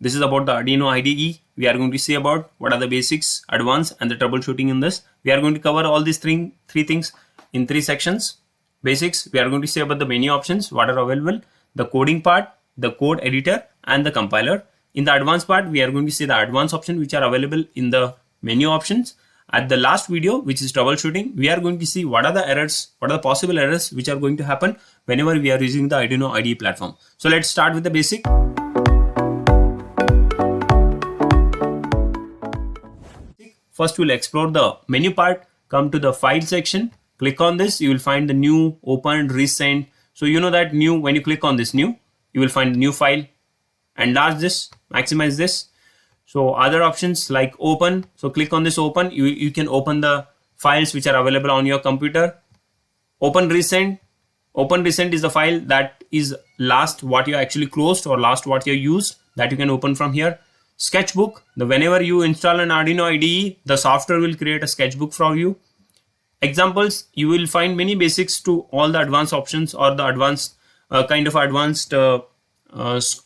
This is about the Arduino IDE. We are going to see about what are the basics, advanced, and the troubleshooting in this. We are going to cover all these three things in 3 sections. Basics, we are going to see about the menu options, what are available, the coding part, the code editor, and the compiler. In the advanced part, we are going to see the advanced options which are available in the menu options. At the last video, which is troubleshooting, we are going to see what are the errors, what are the possible errors which are going to happen whenever we are using the Arduino IDE platform. So let's start with the basic. First, we'll explore the menu part, come to the file section, click on this, you will find the new, open, recent. So you know that new, when you click on this new, you will find the new file, enlarge this, maximize this. So other options like open, so click on this open, you can open the files which are available on your computer. Open recent is the file that is last what you actually closed or last what you used, that you can open from here. Sketchbook, whenever you install an Arduino IDE, the software will create a sketchbook for you. Examples, you will find many basics to all the advanced options or the advanced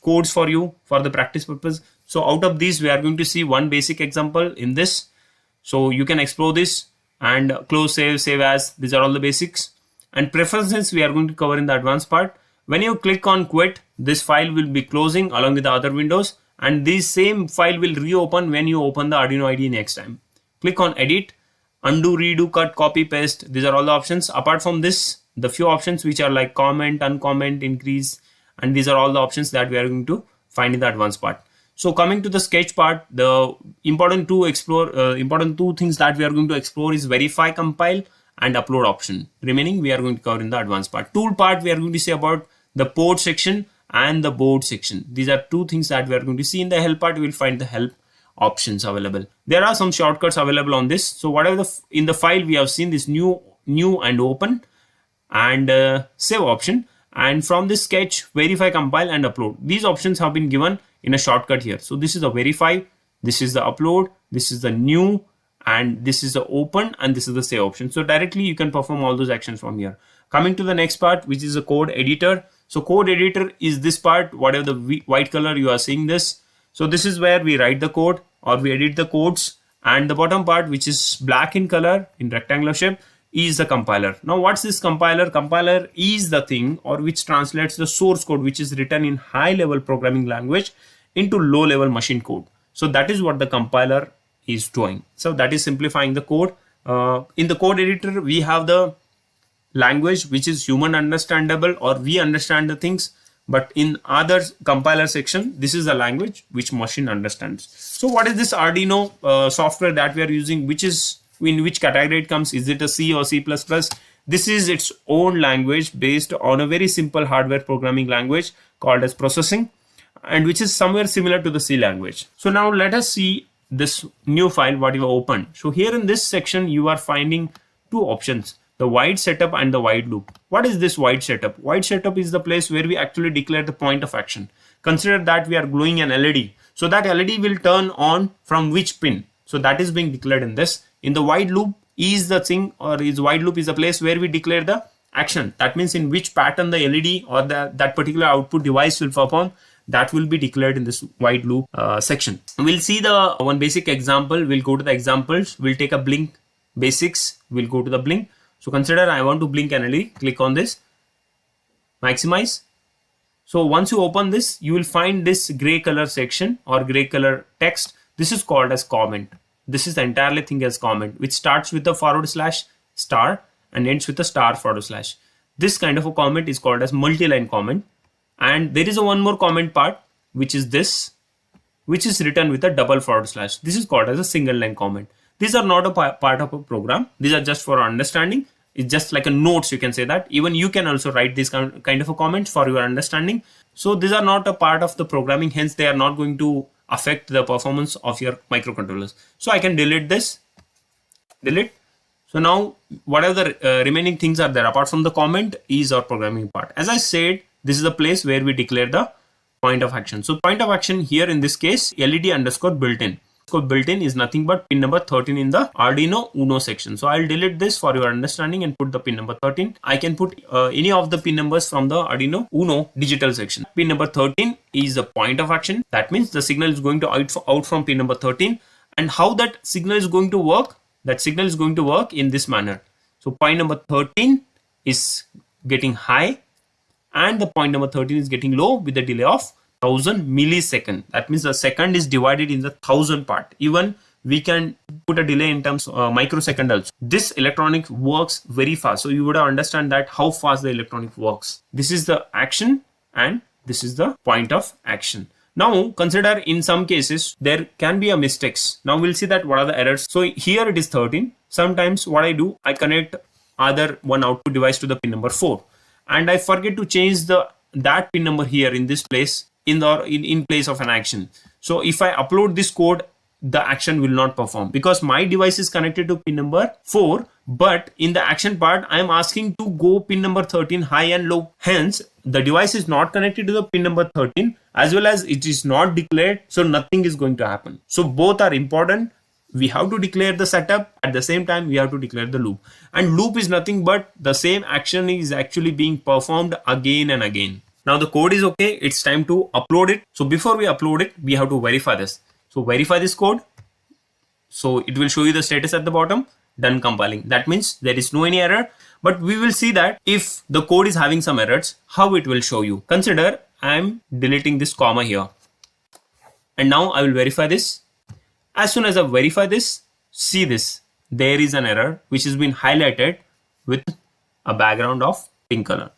codes for you for the practice purpose. So out of these, we are going to see one basic example in this. So you can explore this and close, save as. These are all the basics. And preferences we are going to cover in the advanced part. When you click on quit, this file will be closing along with the other windows, and this same file will reopen when you open the Arduino IDE next time. Click on edit, undo, redo, cut, copy, paste. These are all the options. Apart from this, the few options which are like comment, uncomment, increase, and these are all the options that we are going to find in the advanced part. So coming to the sketch part, the important two things that we are going to explore is verify, compile, and upload option. Remaining we are going to cover in the advanced part. Tool part, we are going to say about the port section and the board section. These are 2 things that we are going to see. In the help part, we will find the help options available. There are some shortcuts available on this. So whatever in the file we have seen this new and open and save option. And from this sketch, verify, compile, and upload. These options have been given in a shortcut here. So this is the verify, this is the upload, this is the new, and this is the open, and this is the save option. So directly you can perform all those actions from here. Coming to the next part, which is the code editor. So code editor is this part, whatever the white color you are seeing this. So this is where we write the code or we edit the codes, and the bottom part, which is black in color in rectangular shape, is the compiler. Now what's this compiler? Compiler is the thing or which translates the source code which is written in high level programming language into low level machine code. So that is what the compiler is doing. So that is simplifying the code. In the code editor, we have the language which is human understandable or we understand the things, but in other compiler section, this is the language which machine understands. So what is this Arduino software that we are using, which is in which category it comes? Is it a C or C++? This is its own language based on a very simple hardware programming language called as processing, and which is somewhere similar to the C language. So now let us see this new file what you have opened. So here in this section, you are finding 2 options, the void setup and the void loop. What is this void setup? Void setup is the place where we actually declare the point of action. Consider that we are glowing an LED. So that LED will turn on from which pin? So that is being declared in this. In the void loop is the thing, or is void loop is the place where we declare the action. That means in which pattern the LED or that particular output device will perform, that will be declared in this void loop section. We'll see the one basic example. We'll go to the examples. We'll take a blink basics. We'll go to the blink. So consider I want to blink an LED. Click on this, maximize. So once you open this, you will find this gray color section or gray color text. This is called as comment. This is the entirely thing as comment, which starts with the /* and ends with the */. This kind of a comment is called as multi-line comment. And there is one more comment part, which is this, which is written with a /. This is called as a single line comment. These are not a part of a program. These are just for understanding. It's just like a notes, you can say that. Even you can also write this kind of a comment for your understanding. So these are not a part of the programming, hence they are not going to affect the performance of your microcontrollers. So I can delete this, delete. So now whatever the remaining things are there apart from the comment is our programming part. As I said, this is the place where we declare the point of action. So point of action here in this case, LED underscore built in. code built in is nothing but pin number 13 in the Arduino Uno section. So I'll delete this for your understanding and put the pin number 13. I can put any of the pin numbers from the Arduino Uno digital section. Pin number 13 is the point of action. That means the signal is going to out from pin number 13. And how that signal is going to work? That signal is going to work in this manner. So point number 13 is getting high and the point number 13 is getting low with a delay of 1000 millisecond. That means the second is divided in the 1000 part. Even we can put a delay in terms of microsecond also. This electronic works very fast. So you would understand that how fast the electronic works. This is the action and this is the point of action. Now consider in some cases there can be a mistakes. Now we'll see that what are the errors. So here it is 13. Sometimes what I do, I connect other one output device to the pin number 4 and I forget to change that pin number here in this place in place of an action. So if I upload this code, the action will not perform because my device is connected to pin number 4, but in the action part I am asking to go pin number 13 high and low. Hence the device is not connected to the pin number 13 as well as it is not declared, so nothing is going to happen. So both are important. We have to declare the setup, at the same time we have to declare the loop, and loop is nothing but the same action is actually being performed again and again. Now the code is okay, it's time to upload it. So before we upload it, we have to verify this. So verify this code. So it will show you the status at the bottom, done compiling. That means there is no any error, but we will see that if the code is having some errors, how it will show you. Consider I am deleting this comma here. And now I will verify this. As soon as I verify this, see this, there is an error which has been highlighted with a background of pink color.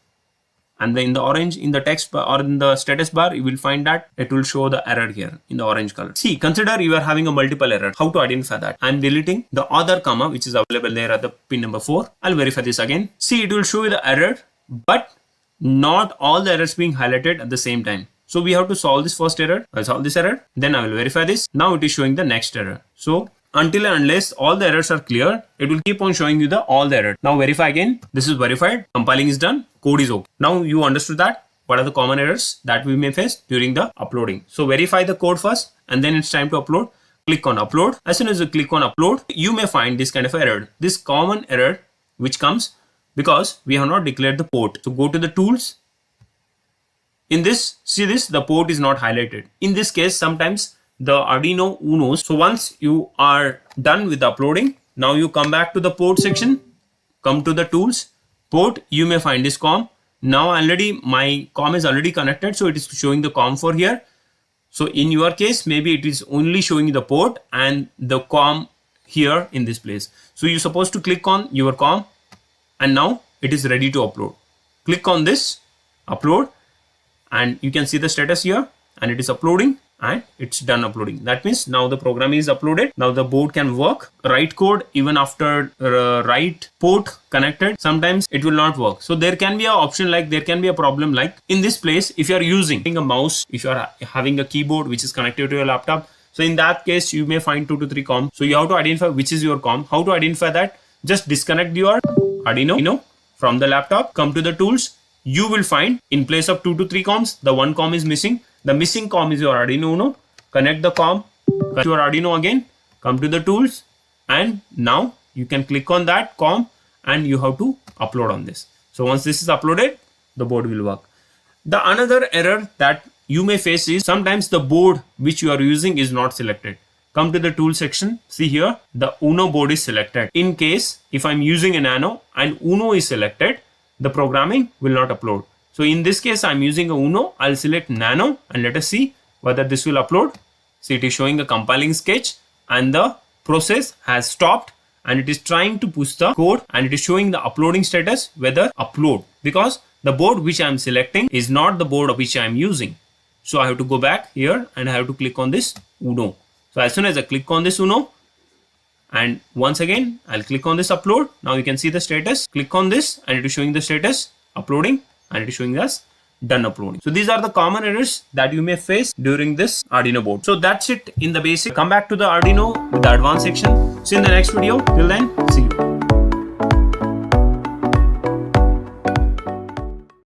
And then in the orange, in the text bar or in the status bar, you will find that it will show the error here in the orange color. See, consider you are having a multiple error. How to identify that? I'm deleting the other comma which is available there at the pin number 4. I'll verify this again. See, it will show you the error, but not all the errors being highlighted at the same time. So we have to solve this first error. I'll solve this error. Then I will verify this. Now it is showing the next error. So until and unless all the errors are clear, it will keep on showing you all the errors. Now verify again. This is verified. Compiling is done. Code is okay. Now you understood that what are the common errors that we may face during the uploading. So verify the code first and then it's time to upload. Click on upload. As soon as you click on upload, you may find this kind of error. This common error which comes because we have not declared the port. So go to the tools. In this, see this, the port is not highlighted. In this case, sometimes the Arduino Unos. So once you are done with uploading, now you come back to the port section, come to the tools, port, you may find this COM. Now already my COM is already connected, so it is showing the COM for here. So in your case, maybe it is only showing the port and the COM here in this place. So you're supposed to click on your COM and now it is ready to upload. Click on this, upload, and you can see the status here and it is uploading and it's done uploading. That means now the program is uploaded. Now the board can work. Write code even after write port connected, sometimes it will not work. So there can be an option like there can be a problem like in this place if you are using a mouse, if you are having a keyboard which is connected to your laptop. So in that case you may find 2 to 3 COM. So you have to identify which is your COM. How to identify that? Just disconnect your Arduino from the laptop, come to the tools. You will find in place of 2 to 3 COMs, the 1 COM is missing. The missing COM is your Arduino Uno. Connect the COM to your Arduino again, come to the tools, and now you can click on that COM and you have to upload on this. So once this is uploaded, the board will work. The another error that you may face is sometimes the board which you are using is not selected. Come to the tool section, see here, the Uno board is selected. In case if I'm using a Nano and Uno is selected, the programming will not upload. So in this case, I'm using a Uno. I'll select Nano and let us see whether this will upload. See, it is showing a compiling sketch and the process has stopped and it is trying to push the code and it is showing the uploading status whether upload, because the board which I'm selecting is not the board which I'm using. So I have to go back here and I have to click on this Uno. So as soon as I click on this Uno, and once again I'll click on this upload. Now you can see the status. Click on this and it is showing the status uploading and it is showing us done uploading. So these are the common errors that you may face during this Arduino board. So that's it in the basic. Come back to the Arduino with the advanced section. See you in the next video. Till then, see you.